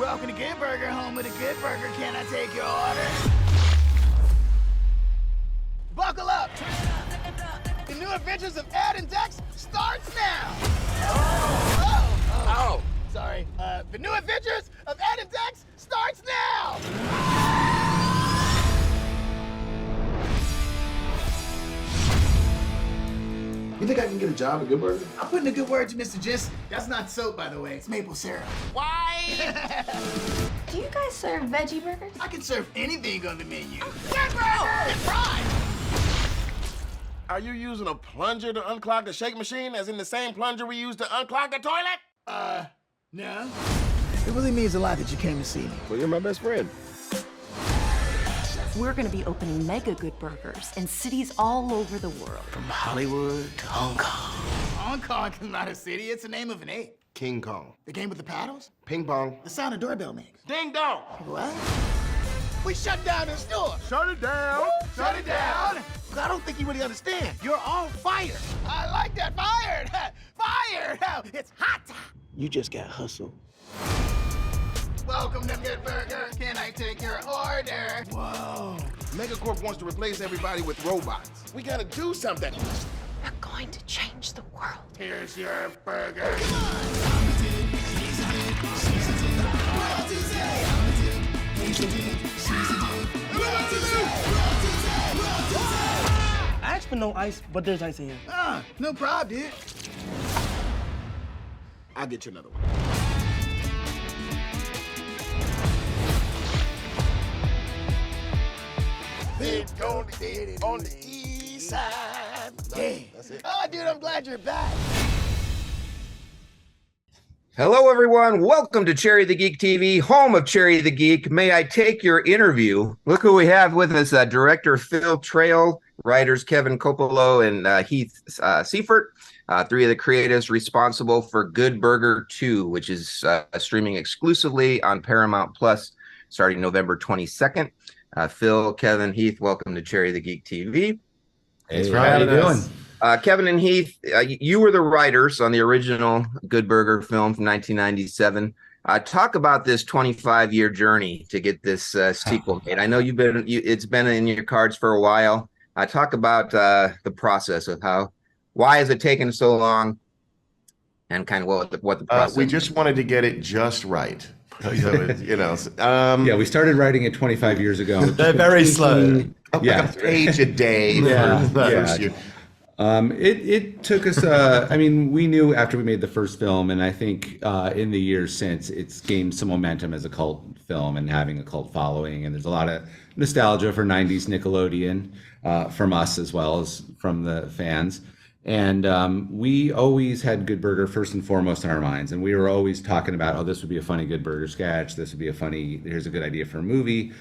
Welcome to Good Burger, home of the Good Burger. Can I take your order? Buckle up! The new adventures of Ed and Dex starts now! Oh. Sorry. The new adventures of Ed and Dex starts now! You think I can get a job at Good Burger? I'm putting a good word to Mr. Jensen. That's not soap, by the way. It's maple syrup. Why? Do you guys serve veggie burgers? I can serve anything on the menu. Good burger! It's fried! Are you using a plunger to unclog the shake machine, as in the same plunger we use to unclog the toilet? No. It really means a lot that you came to see me. Well, you're my best friend. We're gonna be opening mega good burgers in cities all over the world. From Hollywood to Hong Kong. Hong Kong is not a city, it's the name of an ape. King Kong. The game with the paddles? Ping pong. The sound a doorbell makes. Ding dong. What? We shut down the store. Shut it down. Shut it down. I don't think you really understand. You're all fired. I like that. Fired. Fired. It's hot. You just got hustled. Welcome to Good Burger. Can I take your order? Whoa. Megacorp wants to replace everybody with robots. We gotta do something. We're going to change the world. Here's your burger. I asked for no ice, but there's ice in here. No problem, dude. I'll get you another one. On the east side. Hey. That's it. Oh, dude, I'm glad you're back. Hello, everyone. Welcome to Cherry the Geek TV, home of Cherry the Geek. May I take your interview? Look who we have with us, director Phil Traill, writers Kevin Kopelow and Heath Seifert, three of the creatives responsible for Good Burger 2, which is streaming exclusively on Paramount Plus starting November 22nd. Phil, Kevin, Heath, welcome to Cherry the Geek TV. Thanks for having us. Kevin and Heath, you were the writers on the original Good Burger film from 1997. Talk about this 25-year journey to get this sequel made. I know it's been in your cards for a while. Talk about the process of why has it taken so long, and kind of what the process. We just wanted to get it just right. So, yeah, we started writing it 25 years ago. They're very slow. Like a page a day. It took us. We knew after we made the first film, and I think in the years since, it's gained some momentum as a cult film and having a cult following. And there's a lot of nostalgia for '90s Nickelodeon from us as well as from the fans. And we always had Good Burger first and foremost in our minds. And we were always talking about, oh, this would be a funny Good Burger sketch. This would be here's a good idea for a movie.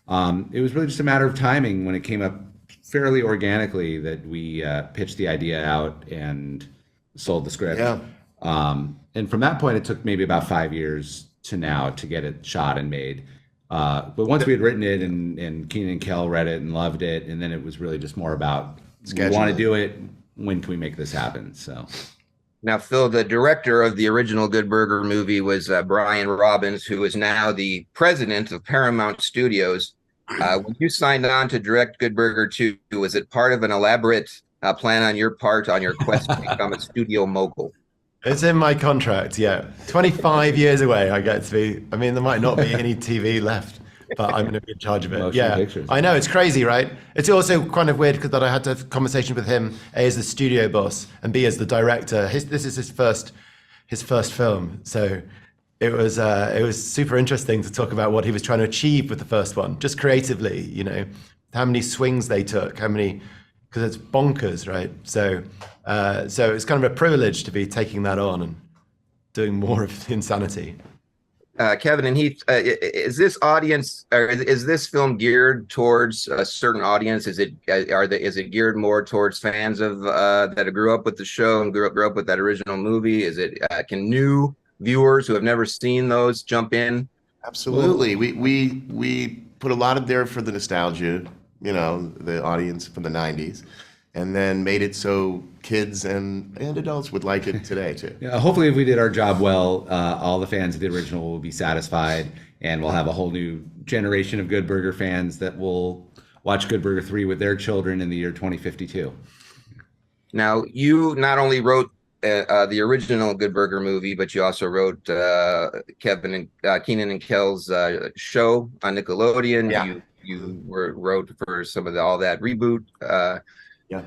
It was really just a matter of timing when it came up fairly organically that we pitched the idea out and sold the script. Yeah. And from that point, it took maybe about 5 years to now to get it shot and made. But once we had written it and Kenan and Kel read it and loved it, and then it was really just more about, we want to do it. When can we make this happen? So now, Phil, the director of the original Good Burger movie was Brian Robbins, who is now the president of Paramount Studios. When you signed on to direct Good Burger 2, was it part of an elaborate plan on your part on your quest to become a studio mogul? It's in my contract, yeah. 25 years away, I get to be. There might not be any TV left, but I'm going to be in charge of it. Motion pictures. I know, it's crazy, right? It's also kind of weird because that I had to have a conversation with him, A, as the studio boss, and B, as the director. This is his first film, so it was super interesting to talk about what he was trying to achieve with the first one, just creatively, how many swings they took, because it's bonkers, right? So it's kind of a privilege to be taking that on and doing more of the insanity. Kevin and Heath, is this audience, or is this film geared towards a certain audience? Is it geared more towards fans of that grew up with the show and grew up with that original movie? Is it can new viewers who have never seen those jump in? Absolutely. We put a lot of there for the nostalgia, the audience from the '90s, and then made it so kids and adults would like it today too. Yeah, hopefully, if we did our job well, all the fans of the original will be satisfied, and we'll have a whole new generation of Good Burger fans that will watch Good Burger 3 with their children in the year 2052. Now, you not only wrote the original Good Burger movie, but you also wrote Kenan and Kel's show on Nickelodeon. Yeah. You wrote for some of all that reboot. Yeah.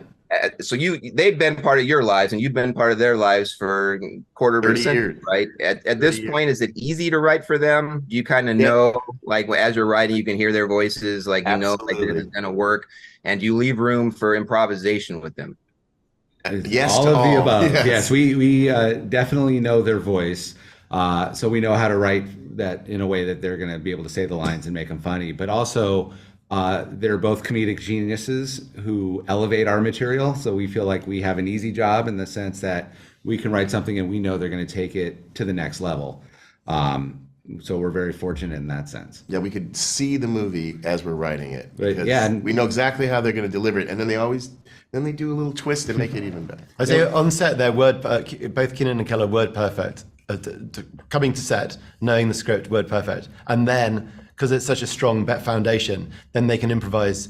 So they've been part of your lives, and you've been part of their lives for quarter of a 30 century, years. right? At this point, is it easy to write for them? You kind of know, like as you're writing, you can hear their voices, like you know, like this is going to work, and you leave room for improvisation with them. Yes, all to of the all. above. Yes. Yes, we definitely know their voice, so we know how to write that in a way that they're going to be able to say the lines and make them funny. But also, they're both comedic geniuses who elevate our material. So we feel like we have an easy job in the sense that we can write something and we know they're going to take it to the next level. So we're very fortunate in that sense. Yeah, we could see the movie as we're writing it. Right, because yeah, and- we know exactly how they're going to deliver it, and then they do a little twist to make it even better. I say on set, they're both Kenan and Kel are word perfect. Coming to set, knowing the script, word perfect, and then because it's such a strong foundation, then they can improvise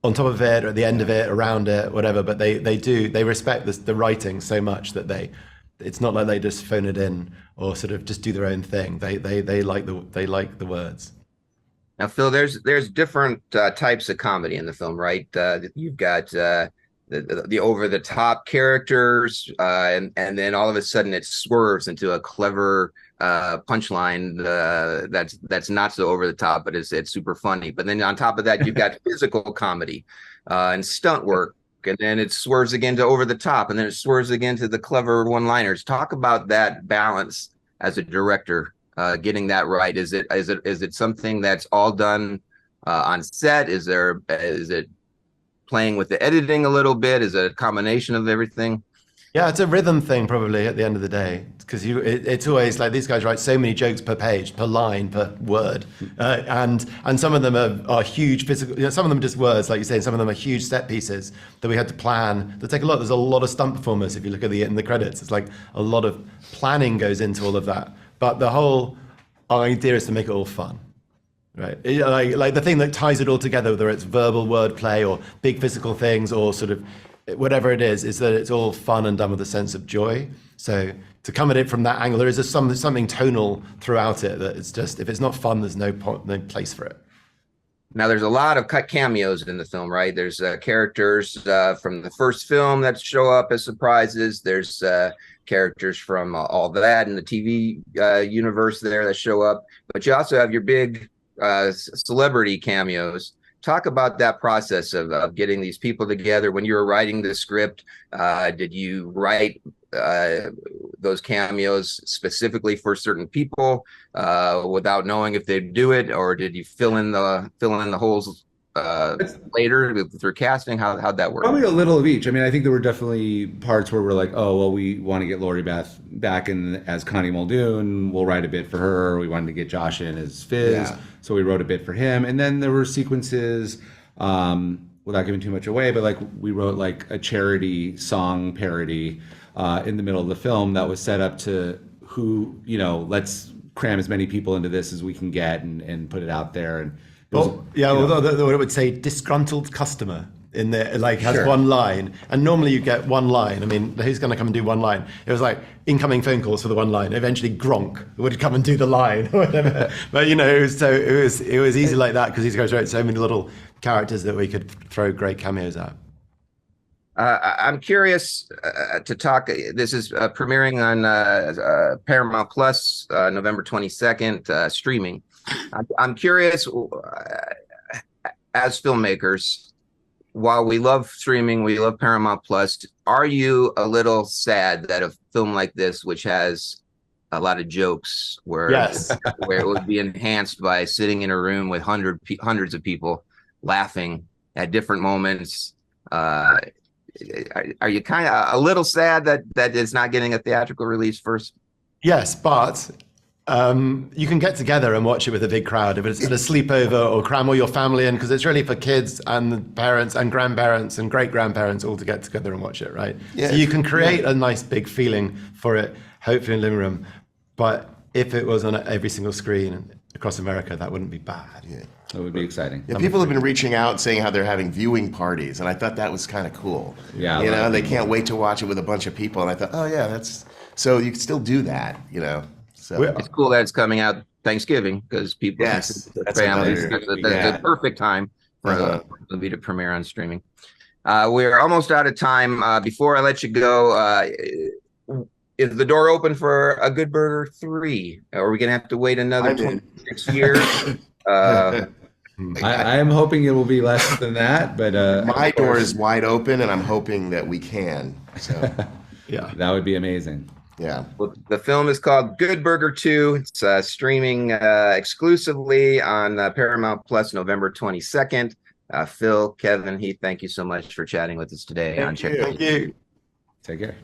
on top of it, or at the end of it, around it, whatever. But they respect the writing so much that it's not like they just phone it in or sort of just do their own thing. They like the words. Now, Phil, there's different types of comedy in the film, right? You've got the over the top characters, and then all of a sudden it swerves into a clever punchline that's not so over the top, but it's super funny. But then on top of that, you've got physical comedy and stunt work, and then it swerves again to over the top, and then it swerves again to the clever one-liners. Talk about that balance as a director, getting that right. Is it something that's all done on set? Is it playing with the editing a little bit? Is it a combination of everything? Yeah, it's a rhythm thing probably at the end of the day, because it's always like these guys write so many jokes per page, per line, per word, and some of them are huge physical. Some of them are just words, like you say. Some of them are huge set pieces that we had to plan. That take a lot. There's a lot of stunt performers. If you look at in the credits, it's like a lot of planning goes into all of that. But the whole idea is to make it all fun. Right, like the thing that ties it all together, whether it's verbal wordplay or big physical things or sort of whatever it is that it's all fun and done with a sense of joy. So to come at it from that angle, there is something tonal throughout it that it's just, if it's not fun, there's no place for it. Now, there's a lot of cut cameos in the film, right? There's characters from the first film that show up as surprises. There's characters from all that in the TV universe there that show up. But you also have your big celebrity cameos. Talk about that process of getting these people together. When you were writing the script, did you write those cameos specifically for certain people without knowing if they'd do it, or did you fill in the holes later through casting? How'd that work? Probably a little of each. I mean, I think there were definitely parts where we're like, oh, well, we want to get Lori Beth back in as Connie Muldoon. We'll write a bit for her. We wanted to get Josh in as Fizz, so we wrote a bit for him. And then there were sequences, without giving too much away, but like we wrote like a charity song parody in the middle of the film that was set up to let's cram as many people into this as we can get and put it out there. And although it would say disgruntled customer in there, like has one line, and normally you get one line. I mean, who's going to come and do one line? It was like incoming phone calls for the one line. Eventually, Gronk would come and do the line, or whatever. But it was easy like that because these guys wrote so many little characters that we could throw great cameos at. I'm curious to talk. This is premiering on Paramount Plus November 22nd, streaming. I'm curious, as filmmakers, while we love streaming, we love Paramount Plus, are you a little sad that a film like this, which has a lot of jokes, where it would be enhanced by sitting in a room with hundreds of people laughing at different moments, are you kind of a little sad that it's not getting a theatrical release first? Yes, but You can get together and watch it with a big crowd if it's at a sleepover or cram all your family in, because it's really for kids and parents and grandparents and great grandparents all to get together and watch it, right? Yeah. So you can create a nice big feeling for it, hopefully in the living room. But if it was on every single screen across America, that wouldn't be bad. Yeah. That would be exciting. Yeah, people have been reaching out saying how they're having viewing parties, and I thought that was kind of cool. Yeah, you know, they people. can't wait to watch it with a bunch of people, and I thought, oh yeah, that's so you can still do that, you know. So It's cool that it's coming out Thanksgiving because people, Yes, the that's families, another- that's yeah. the perfect time for Uh-huh. the movie to premiere on streaming. We're almost out of time. Before I let you go, is the door open for A Good Burger 3? Or are we going to have to wait another I'm in. 26 years? I am hoping it will be less than that, but my of door course, is wide open, and I'm hoping that we can. So Yeah. that would be amazing. yeah. Well, the film is called Good Burger 2. It's streaming exclusively on Paramount Plus November 22nd. Phil, Kevin, Heath, thank you so much for chatting with us today on Check. Thank you. Take care.